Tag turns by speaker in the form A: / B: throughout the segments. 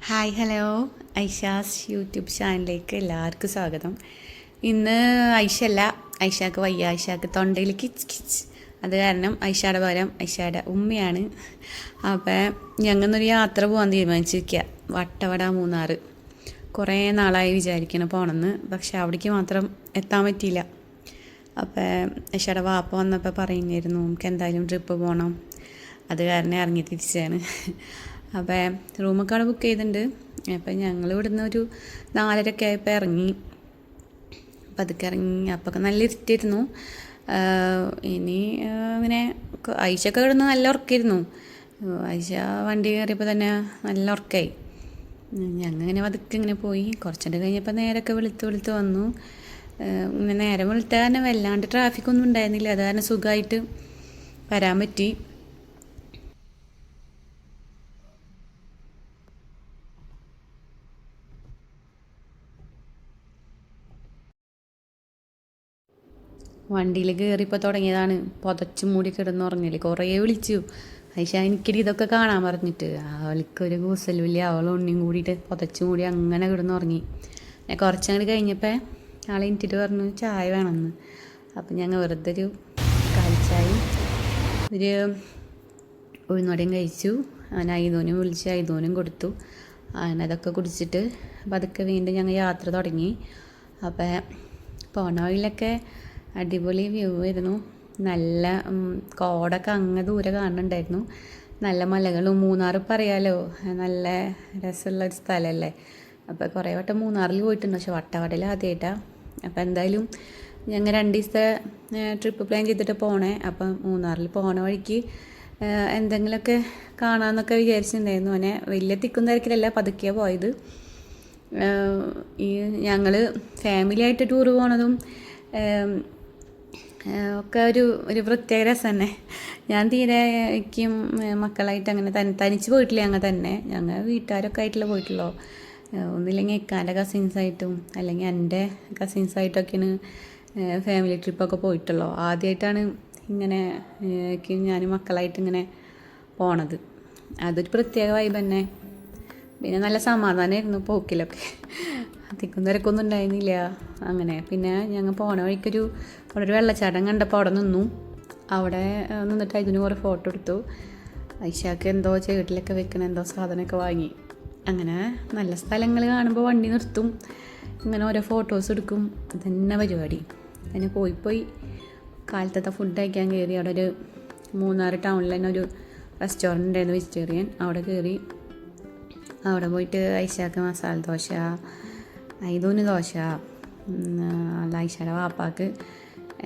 A: Hi hello Aisha's YouTube ചാനലിലേക്ക് എല്ലാവർക്കും സ്വാഗതം. ഇന്ന് ഐഷല്ല, ഐഷാക്ക് വയ്യ, ഐഷാക്ക് തൊണ്ടയിൽ കിച്ച് കിച്ച്. അത് കാരണം ഐഷയുടെ പകരം ഐഷയുടെ ഉമ്മയാണ്. അപ്പം ഞങ്ങൾന്നൊരു യാത്ര പോകാൻ തീരുമാനിച്ചിരിക്കുക, വട്ടവട മൂന്നാർ. കുറേ നാളായി വിചാരിക്കണം പോകണമെന്ന്, പക്ഷെ അവിടേക്ക് മാത്രം എത്താൻ പറ്റിയില്ല. അപ്പം ഐഷയുടെ വാപ്പ വന്നപ്പോൾ പറയുമായിരുന്നു നമുക്ക് എന്തായാലും ട്രിപ്പ് പോകണം. അത് കാരണം ഇറങ്ങി തിരിച്ചാണ്. അപ്പം റൂമൊക്കെ അവിടെ ബുക്ക് ചെയ്തിട്ടുണ്ട്. അപ്പം ഞങ്ങൾ ഇവിടുന്ന് ഒരു 4:30 ആയപ്പോൾ ഇറങ്ങി. അപ്പം അതൊക്കെ ഇറങ്ങി അപ്പൊക്കെ നല്ല ഇരുട്ടായിരുന്നു. ഇനി ഇങ്ങനെ ഐഷൊക്കെ കിടന്ന് നല്ല ഉറക്കായിരുന്നു. ഐഷ വണ്ടി കയറിയപ്പോൾ തന്നെ നല്ല ഉറക്കായി. ഞങ്ങൾ ഇങ്ങനെ പതുക്കെ ഇങ്ങനെ പോയി. കുറച്ചുകൂടെ കഴിഞ്ഞപ്പോൾ നേരമൊക്കെ വെളുത്ത് വന്നു. ഇങ്ങനെ നേരം വെളുത്ത കാരണം വല്ലാണ്ട് ട്രാഫിക്കൊന്നും ഉണ്ടായിരുന്നില്ല. അത് കാരണം സുഖമായിട്ട് വരാൻ പറ്റി. വണ്ടിയിൽ കയറിയപ്പോൾ തുടങ്ങിയതാണ് പുതച്ചു മൂടി കിടന്നുറങ്ങില്ല. കുറേ വിളിച്ചു ഐഷ എനിക്കിടി ഇതൊക്കെ കാണാൻ പറഞ്ഞിട്ട്. അവൾക്കൊരു കൂസലുമില്ല. അവൾ ഉണ്ണിയും കൂടിയിട്ട് പുതച്ചു മൂടി അങ്ങനെ കിടന്നുറങ്ങി. കുറച്ചങ്ങോട്ട് കഴിഞ്ഞപ്പോൾ ആൾ എനിറ്റിട്ട് പറഞ്ഞു ചായ വേണമെന്ന്. അപ്പം ഞങ്ങൾ വെറുതെ ഒരു കാലിച്ചായും ഒരു ഉഴുന്നോടെയും കഴിച്ചു. അവൻ ഐതോനും വിളിച്ച് ഐതോനും കൊടുത്തു. അതൊക്കെ കുടിച്ചിട്ട് പതുക്കെ വീണ്ടും ഞങ്ങൾ യാത്ര തുടങ്ങി. അപ്പം പോണ വഴിയിലൊക്കെ അടിപൊളി വ്യൂ ആയിരുന്നു. നല്ല കോടൊക്കെ അങ്ങ് ദൂരെ കാണുന്നുണ്ടായിരുന്നു. നല്ല മലകളും. മൂന്നാർ പറയാലോ നല്ല രസമുള്ളൊരു സ്ഥലമല്ലേ. അപ്പോൾ കുറേ വട്ടം മൂന്നാറിൽ പോയിട്ടുണ്ട്, പക്ഷെ വട്ടവടയിൽ ആദ്യമായിട്ടാണ്. അപ്പോൾ എന്തായാലും ഞങ്ങൾ 2 ദിവസത്തെ ട്രിപ്പ് പ്ലാൻ ചെയ്തിട്ട് പോണേ. അപ്പം മൂന്നാറിൽ പോണ വഴിക്ക് എന്തെങ്കിലുമൊക്കെ കാണാമെന്നൊക്കെ വിചാരിച്ചിട്ടുണ്ടായിരുന്നു. അങ്ങനെ വലിയ തിക്കും തിരക്കിലല്ല, പതുക്കെയാണ് പോയത്. ഈ ഞങ്ങൾ ഫാമിലിയായിട്ട് ടൂറ് പോണതും ഒക്കെ ഒരു പ്രത്യേക രസം തന്നെ. ഞാൻ തീരെ എനിക്കും മക്കളായിട്ട് അങ്ങനെ തനിച്ച് പോയിട്ടില്ല. ഞങ്ങൾ വീട്ടുകാരൊക്കെ ആയിട്ടുള്ള പോയിട്ടുള്ളൂ. ഒന്നില്ലെങ്കിൽ ഇക്കാൻ്റെ കസിൻസായിട്ടും അല്ലെങ്കിൽ എൻ്റെ കസിൻസായിട്ടൊക്കെയാണ് ഫാമിലി ട്രിപ്പൊക്കെ പോയിട്ടുള്ളൂ. ആദ്യമായിട്ടാണ് ഇങ്ങനെ ഞാനും മക്കളായിട്ട് ഇങ്ങനെ പോണത്. അതൊരു പ്രത്യേക വൈബ് തന്നെ. പിന്നെ നല്ല സമാധാനമായിരുന്നു പോക്കിലൊക്കെ. തിക്കും തിരക്കൊന്നും ഉണ്ടായിരുന്നില്ല. അങ്ങനെ പിന്നെ ഞങ്ങൾ പോണ വഴിക്കൊരു അവിടെ ഒരു വെള്ളച്ചാട്ടം കണ്ടപ്പോൾ അവിടെ നിന്നു. അവിടെ നിന്നിട്ട് അതിന് കുറേ ഫോട്ടോ എടുത്തു. ഐഷാക്ക് എന്തോ ചേട്ടിലൊക്കെ വെക്കണ എന്തോ സാധനമൊക്കെ വാങ്ങി. അങ്ങനെ നല്ല സ്ഥലങ്ങൾ കാണുമ്പോൾ വണ്ടി നിർത്തും, ഇങ്ങനെ ഓരോ ഫോട്ടോസ് എടുക്കും. അതന്നെ പരിപാടി. അതിന് പോയി കാലത്തത്തെ ഫുഡ് കഴിക്കാൻ കയറി. അവിടെ ഒരു മൂന്നാർ ടൗണിൽ തന്നെ ഒരു റെസ്റ്റോറൻറ്റ് ഉണ്ടായിരുന്നു, വെജിറ്റേറിയൻ. അവിടെ കയറി. അവിടെ പോയിട്ട് ഐഷാക്ക് മസാല ദോശ, ഐതൂന് ദോശ, ഐഷയുടെ വാപ്പാക്ക്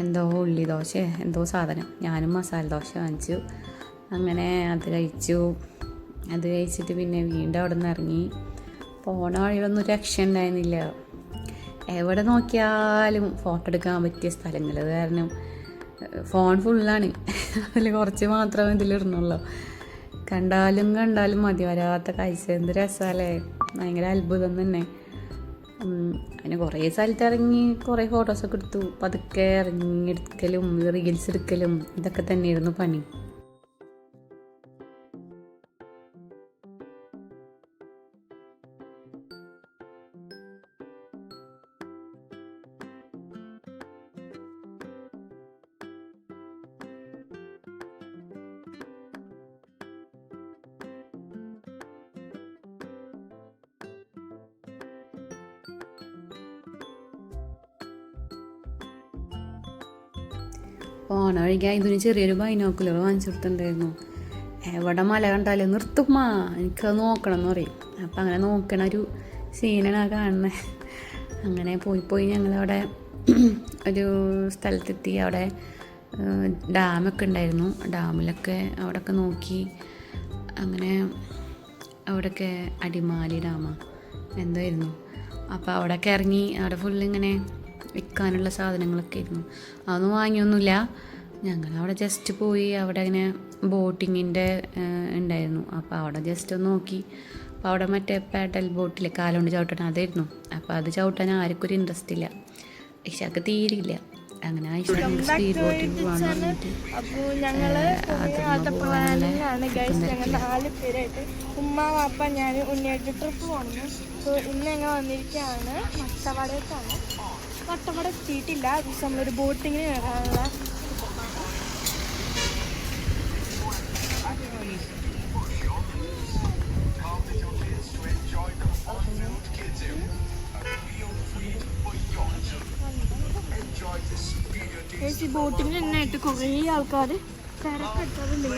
A: എന്തോ ഉള്ളി ദോശ എന്തോ സാധനം. ഞാനും മസാല ദോശ വാങ്ങിച്ചു. അങ്ങനെ അത് കഴിച്ചു. അത് കഴിച്ചിട്ട് പിന്നെ വീണ്ടും അവിടെ നിന്ന് ഇറങ്ങി. പോണ വഴിയിലൊന്നും രക്ഷ ഉണ്ടായിരുന്നില്ല. എവിടെ നോക്കിയാലും ഫോട്ടോ എടുക്കാൻ പറ്റിയ സ്ഥലങ്ങൾ. അത് കാരണം ഫോൺ ഫുള്ളാണ്. അതിൽ കുറച്ച് മാത്രമേ ഇതിലിടുന്നുള്ളൂ. കണ്ടാലും മതി വരാത്ത കാഴ്ച. എന്ത് രസമല്ലേ, ഭയങ്കര അത്ഭുതം തന്നെ. അതിന് കുറേ സ്ഥലത്ത് ഇറങ്ങി കുറേ ഫോട്ടോസൊക്കെ എടുത്തു. പതുക്കെ ഇറങ്ങിയെടുക്കലും റീൽസ് എടുക്കലും ഇതൊക്കെ തന്നെയായിരുന്നു പണി. പോണ വഴിക്കാൻ ഇതിന് ചെറിയൊരു ബൈനോക്കുലർ വാങ്ങിച്ചു കൊടുത്തിട്ടുണ്ടായിരുന്നു. എവിടെ മല കണ്ടാലും നിർത്തുമ്മാ എനിക്കത് നോക്കണം എന്ന് പറയും. അപ്പം അങ്ങനെ നോക്കണ ഒരു സീനാണ് ആ കാണുന്നത്. അങ്ങനെ പോയി ഞങ്ങളവിടെ ഒരു സ്ഥലത്തെത്തി. അവിടെ ഡാമൊക്കെ ഉണ്ടായിരുന്നു. ഡാമിലൊക്കെ അവിടെയൊക്കെ നോക്കി. അങ്ങനെ അവിടെയൊക്കെ അടിമാലി ഡാമ എന്തായിരുന്നു. അപ്പോൾ അവിടെയൊക്കെ ഇറങ്ങി. അവിടെ ഫുള്ളിങ്ങനെ വിൽക്കാനുള്ള സാധനങ്ങളൊക്കെ ആയിരുന്നു. അതൊന്നും വാങ്ങിയൊന്നുമില്ല. ഞങ്ങളവിടെ ജസ്റ്റ് പോയി. അവിടെ അങ്ങനെ ബോട്ടിങ്ങിൻ്റെ ഉണ്ടായിരുന്നു. അപ്പോൾ അവിടെ ജസ്റ്റ് ഒന്ന് നോക്കി. അപ്പോൾ അവിടെ മറ്റേ പാഡൽ ബോട്ടിൽ കാലുകൊണ്ട് ചവിട്ടണം അതായിരുന്നു. അപ്പോൾ അത് ചവിട്ടാൻ ആർക്കും ഒരു ഇൻട്രസ്റ്റ് ഇല്ല. ഇഷാക്ക് തീരില്ല. അങ്ങനെ സ്പീഡ് ബോട്ടിൽ പോകാന്ന് പറഞ്ഞിട്ട്
B: അപ്പോൾ ഞങ്ങള് പ്ലാനിലാണ് ഗൈസ്. ഞങ്ങൾ 4 പേരായിട്ട് ഉമ്മ വാപ്പ ഞാൻ ഉണ്ണിയായിട്ട് ട്രിപ്പ് പോകുന്നു. സോ ഇന്ന് ഞങ്ങൾ വന്നിരിക്കുകയാണ് വട്ടവടത്താണ്. വട്ടവട എത്തിയിട്ടില്ല. പക്ഷെ നമ്മളൊരു ബോട്ടിങ്ങിന് കയറാനുള്ള ഈ ബോട്ടിന് തന്നെ ആയിട്ട് കുറേ ആൾക്കാർ തിരക്കെടുത്താറുണ്ട്.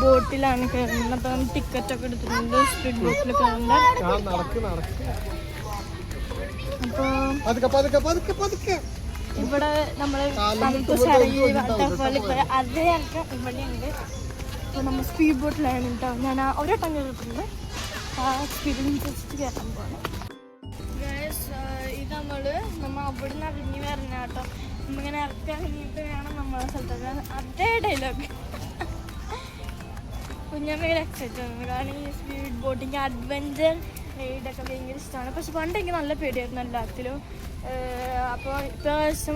B: ബോട്ടിലാണ് കയറുന്നത്. അപ്പം ടിക്കറ്റ് ഒക്കെ എടുത്തിട്ടുണ്ട്. സ്പീഡ് ബോട്ടിൽ കയറണ്ട. അപ്പോൾ ഇവിടെ നമ്മള് വാട്ടർഫോൾ അതേ ഇവിടെയുണ്ട്. അപ്പോൾ നമ്മൾ സ്പീഡ് ബോട്ടിലാണ് കേട്ടോ. ഞാൻ ഒരു വട്ടം കയറിയിട്ടുണ്ട്. ആ എക്സ്പീരിയൻസ് കയറാൻ പോകണം. ഇത് നമ്മൾ അവിടെ നിന്ന് ഇറങ്ങി വരണ കേട്ടോ. നമ്മളിങ്ങനെ ഇറക്കി ഇറങ്ങിയിട്ട് വേണം നമ്മളെ സ്ഥലത്തൊക്കെ. അതേ ഡയലോഗ് കുഞ്ഞമ്മയുടെ എക്സൈറ്റഡ് ആണ്. കാരണം ഈ സ്പീഡ് ബോട്ടിങ് അഡ്വഞ്ചർ റൈഡൊക്കെ ഭയങ്കര ഇഷ്ടമാണ്. പക്ഷെ പണ്ട് എനിക്ക് നല്ല പേടിയായിരുന്നു എല്ലാത്തിലും. അപ്പോൾ ഇപ്രാവശ്യം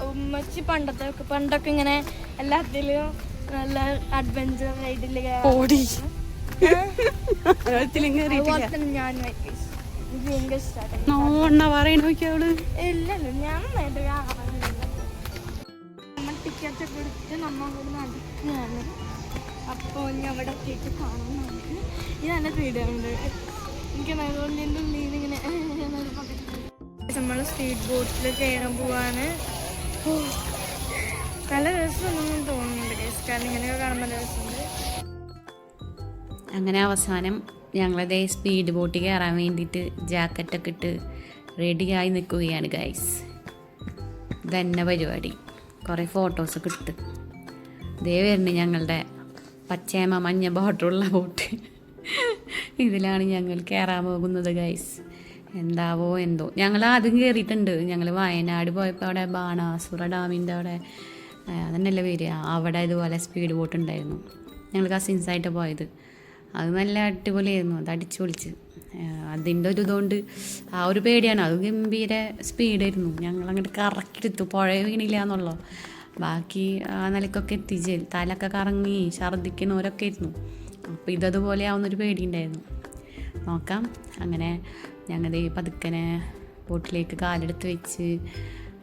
B: ഉമ്മച്ചി പണ്ടൊക്കെ ഇങ്ങനെ എല്ലാത്തിലും നല്ല അഡ്വഞ്ചർ റൈഡിൽ ഞാൻ ഭയങ്കര ഇഷ്ടമാണ്. ഇല്ലല്ലോ ഞാൻ നമ്മൾ ടിക്കറ്റ് ഒക്കെ എടുത്ത് നമ്മൾ അവിടെ നടക്കുകയാണ്. അപ്പോൾ ഞാൻ അവിടെ എത്തിയിട്ട് കാണാൻ നമുക്ക് ഇത് നല്ല പേടിയുണ്ട്. എനിക്ക് നല്ലതുകൊണ്ട് ഉള്ളിൽ ഇങ്ങനെ നമ്മൾ സ്പീഡ് ബോട്ടിൽ കയറാൻ പോവാണ്. നല്ല രസമൊന്നും തോന്നുന്നുണ്ട് കാരണം ഇങ്ങനെയൊക്കെ കാണുമ്പോൾ നല്ല രസമുണ്ട്.
A: അങ്ങനെ അവസാനം ഞങ്ങളതേ സ്പീഡ് ബോട്ടിൽ കയറാൻ വേണ്ടിയിട്ട് ജാക്കറ്റൊക്കെ ഇട്ട് റെഡിയായി നിൽക്കുകയാണ് ഗൈസ്. ഇതന്നെ പരിപാടി. കുറേ ഫോട്ടോസൊക്കെ ഇട്ട് ഇതേ വരുന്നു ഞങ്ങളുടെ പച്ചേമ മഞ്ഞ ബോട്ടുള്ള ബോട്ട്. ഇതിലാണ് ഞങ്ങൾ കയറാൻ പോകുന്നത് ഗൈസ്. എന്താവോ എന്തോ. ഞങ്ങൾ ആദ്യം കയറിയിട്ടുണ്ട്. ഞങ്ങൾ വയനാട് പോയപ്പോൾ അവിടെ ബാണാസുര ഡാമിൻ്റെ അവിടെ അതന്നെയല്ലേ വരിക. അവിടെ ഇതുപോലെ സ്പീഡ് ബോട്ട് ഉണ്ടായിരുന്നു. ഞങ്ങൾ കസിൻസായിട്ട് പോയത്. അത് നല്ല അടിപൊളിയായിരുന്നു. അത് അടിച്ചു പൊളിച്ച്. അതിൻ്റെ ഒരു ഇതുകൊണ്ട് ആ ഒരു പേടിയാണ്. അത് ഗംഭീര സ്പീഡായിരുന്നു. ഞങ്ങളങ്ങോട്ട് കറക്കിയെടുത്തു. പുഴ വീണില്ല എന്നുള്ളൂ. ബാക്കി ആ നിലക്കൊക്കെ എത്തിച്ച് തലൊക്കെ കറങ്ങി ഛർദ്ദിക്കുന്നവരൊക്കെ ആയിരുന്നു. അപ്പോൾ ഇതതുപോലെ ആവുന്നൊരു പേടിയുണ്ടായിരുന്നു. നോക്കാം. അങ്ങനെ ഞങ്ങൾ പതുക്കനെ ബോട്ടിലേക്ക് കാലെടുത്ത് വെച്ച്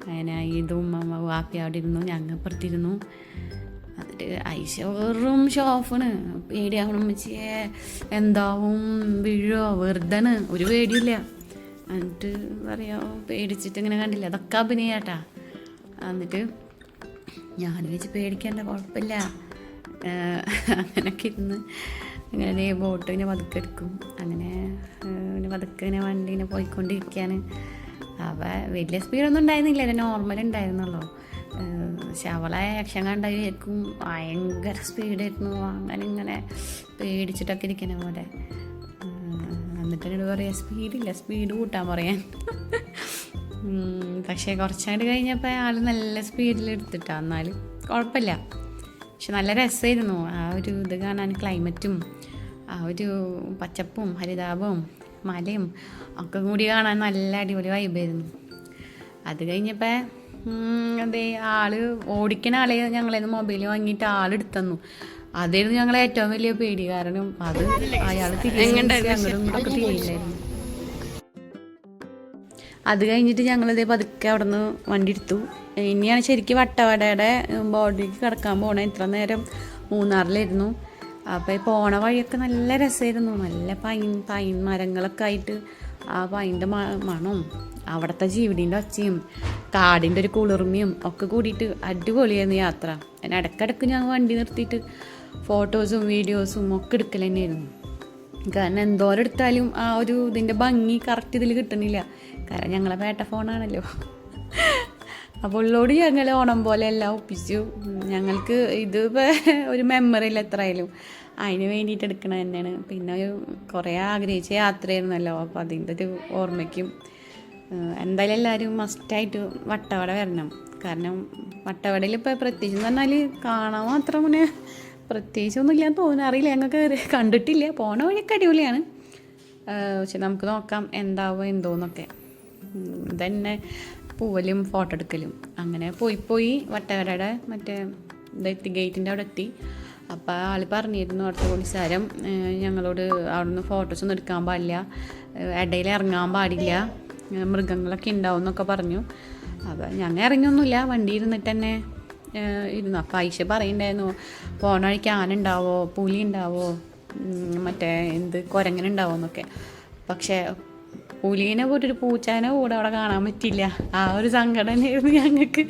A: അങ്ങനെ ഇതും വാപ്പി അവിടെ ഇരുന്നു. ഞങ്ങൾ പുറത്തിരുന്നു. എന്നിട്ട് ഐശ വെറും ഷോഫാണ്. പേടിയാവണം വെച്ചേ എന്താവും വീഴോ വെറുതെ ഒരു പേടിയില്ല. എന്നിട്ട് പറയാ പേടിച്ചിട്ട് ഇങ്ങനെ കണ്ടില്ല. അതൊക്കെ അഭിനയാട്ടാ. എന്നിട്ട് ഞാൻ വെച്ച് പേടിക്കേണ്ട കുഴപ്പമില്ല അങ്ങനെയൊക്കെ ഇരുന്ന് ഇങ്ങനെ ബോട്ട് ഇങ്ങനെ പതുക്കെടുക്കും. അങ്ങനെ പതുക്കെ ഇങ്ങനെ വണ്ടി ഇങ്ങനെ പോയിക്കൊണ്ടിരിക്കുകയാണ്. വലിയ സ്പീഡൊന്നും ഉണ്ടായിരുന്നില്ല. നോർമൽ ഉണ്ടായിരുന്നുള്ളൂ. പക്ഷെ അവളെ ആക്ഷൻ കണ്ടായിരിക്കും ഭയങ്കര സ്പീഡായിരുന്നു. അങ്ങനെ ഇങ്ങനെ പേടിച്ചിട്ടൊക്കെ ഇരിക്കുന്ന പോലെ. എന്നിട്ട് എന്നോട് പറയാം സ്പീഡില്ല, സ്പീഡ് കൂട്ടാൻ പറയാൻ. പക്ഷേ കുറച്ചായിട്ട് കഴിഞ്ഞപ്പോൾ ആൾ നല്ല സ്പീഡിൽ എടുത്തിട്ടാണ്. എന്നാലും കുഴപ്പമില്ല. പക്ഷെ നല്ല രസമായിരുന്നു ആ ഒരു ഇത് കാണാൻ. ക്ലൈമറ്റും ആ ഒരു പച്ചപ്പും ഹരിതാപവും മലയും ഒക്കെ കൂടി കാണാൻ നല്ല അടിപൊളി വൈബായിരുന്നു. അത് കഴിഞ്ഞപ്പോൾ അതേ ആള് ഓടിക്കണ ആളെ ഞങ്ങളേന്ന് മൊബൈൽ വാങ്ങിയിട്ട് ആളെടുത്തു തന്നു. അതായിരുന്നു ഞങ്ങളെ ഏറ്റവും വലിയ പേടി. കാരണം അത് അയാൾ അങ്ങോട്ടൊക്കെ തിരിയില്ലായിരുന്നു. അത് കഴിഞ്ഞിട്ട് ഞങ്ങളിതേ പതുക്കെ അവിടെ നിന്ന് വണ്ടി എടുത്തു. ഇനിയാണ് ശരിക്കും വട്ടവടയുടെ ബോർഡിലേക്ക് കിടക്കാൻ പോകണേ. ഇത്ര നേരം മൂന്നാറിലായിരുന്നു. അപ്പോൾ ഈ പോണ വഴിയൊക്കെ നല്ല രസമായിരുന്നു. നല്ല പൈൻ മരങ്ങളൊക്കെ ആയിട്ട് ആ പൈൻ്റെ മണവും അവിടുത്തെ ജീവിടീൻ്റെ ഒച്ചയും കാടിൻ്റെ ഒരു കുളിർമയും ഒക്കെ കൂടിയിട്ട് അടിപൊളിയായിരുന്നു യാത്ര. അതിന് ഇടയ്ക്കിടയ്ക്ക് ഞങ്ങൾ വണ്ടി നിർത്തിയിട്ട് ഫോട്ടോസും വീഡിയോസും ഒക്കെ എടുക്കൽ തന്നെയായിരുന്നു. കാരണം എന്തോരം എടുത്താലും ആ ഒരു ഇതിൻ്റെ ഭംഗി കറക്റ്റ് ഇതിൽ കിട്ടണില്ല. കാരണം ഞങ്ങളെ പേട്ട ഫോണാണല്ലോ. അപ്പോൾ ഉള്ളോട് ഞങ്ങൾ ഓണം പോലെ എല്ലാം ഒപ്പിച്ചു. ഞങ്ങൾക്ക് ഇത് ഒരു മെമ്മറിയിൽ എത്രയായാലും അതിന് വേണ്ടിയിട്ട് എടുക്കണത് തന്നെയാണ്. പിന്നെ ഒരു കുറേ ആഗ്രഹിച്ച യാത്രയായിരുന്നല്ലോ. അപ്പോൾ അതിൻ്റെ ഒരു ഓർമ്മയ്ക്കും എന്തായാലും എല്ലാവരും മസ്റ്റായിട്ട് വട്ടവട വരണം. കാരണം വട്ടവടയിൽ ഇപ്പോൾ പ്രത്യേകിച്ച് എന്ന് പറഞ്ഞാൽ കാണാൻ മാത്രം പിന്നെ പ്രത്യേകിച്ചൊന്നും ഇല്ലാന്ന് തോന്നുന്നു, അറിയില്ല, ഞങ്ങൾക്ക് കണ്ടിട്ടില്ല. പോണ വഴിയൊക്കെ അടിപൊളിയാണ്. പക്ഷെ നമുക്ക് നോക്കാം എന്താവും എന്തോന്നൊക്കെ. ഇതന്നെ പൂവലും ഫോട്ടോ എടുക്കലും അങ്ങനെ പോയി വട്ടവടയുടെ മറ്റേ ഇതെത്തി, ഗേറ്റിൻ്റെ അവിടെ എത്തി. അപ്പോൾ ആൾ പറഞ്ഞിരുന്നു അടുത്ത പോലീസുകാരൻ ഞങ്ങളോട് അവിടുന്ന് ഫോട്ടോസൊന്നും എടുക്കാൻ പാടില്ല, ഇടയിൽ ഇറങ്ങാൻ പാടില്ല, മൃഗങ്ങളൊക്കെ ഉണ്ടാവും എന്നൊക്കെ പറഞ്ഞു. അപ്പോൾ ഞങ്ങൾ ഇറങ്ങിയൊന്നുമില്ല, വണ്ടി ഇരുന്നിട്ട് തന്നെ ഇരുന്നു. അപ്പോൾ ആയിഷ പറയുന്നുണ്ടായിരുന്നു പോണ വഴിക്ക് ആന ഉണ്ടാവോ, പുലി ഉണ്ടാവോ, മറ്റേ കുരങ്ങനുണ്ടാവോ എന്നൊക്കെ. പക്ഷേ പുലീനെ പോയിട്ടൊരു പൂച്ചേനെ കൂടെ അവിടെ കാണാൻ പറ്റില്ല. ആ ഒരു സങ്കടം തന്നെയായിരുന്നു ഞങ്ങൾക്ക്.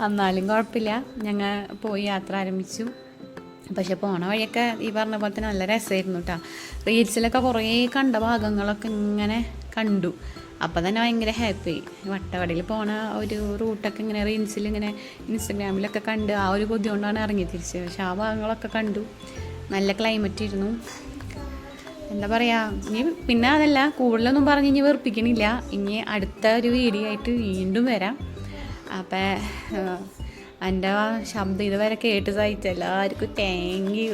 A: എന്നാലും കുഴപ്പമില്ല, ഞങ്ങൾ പോയി യാത്ര ആരംഭിച്ചു. പക്ഷെ പോണ വഴിയൊക്കെ ഈ പറഞ്ഞ പോലെ തന്നെ നല്ല രസമായിരുന്നു കേട്ടോ. റീൽസിലൊക്കെ കുറേ കണ്ട ഭാഗങ്ങളൊക്കെ ഇങ്ങനെ കണ്ടു. അപ്പോൾ തന്നെ ഭയങ്കര ഹാപ്പി. വട്ടവടയിൽ പോണ ഒരു റൂട്ടൊക്കെ ഇങ്ങനെ റീൽസിൽ ഇങ്ങനെ ഇൻസ്റ്റഗ്രാമിലൊക്കെ കണ്ട് ആ ഒരു കൊതി കൊണ്ടാണ് ഇറങ്ങി തിരിച്ചത്. പക്ഷെ ആ ഭാഗങ്ങളൊക്കെ കണ്ടു. നല്ല ക്ലൈമറ്റ് ഇരുന്നു. എന്താ പറയുക, ഇനി പിന്നെ അതല്ല കൂടുതലൊന്നും പറഞ്ഞ് ഇനി വെറുപ്പിക്കണില്ല. ഇനി അടുത്ത ഒരു വീഡിയോ ആയിട്ട് വീണ്ടും വരാം. അപ്പം എൻ്റെ ശബ്ദം ഇതുവരെ കേട്ട് സഹിച്ച എല്ലാവർക്കും താങ്ക് യു.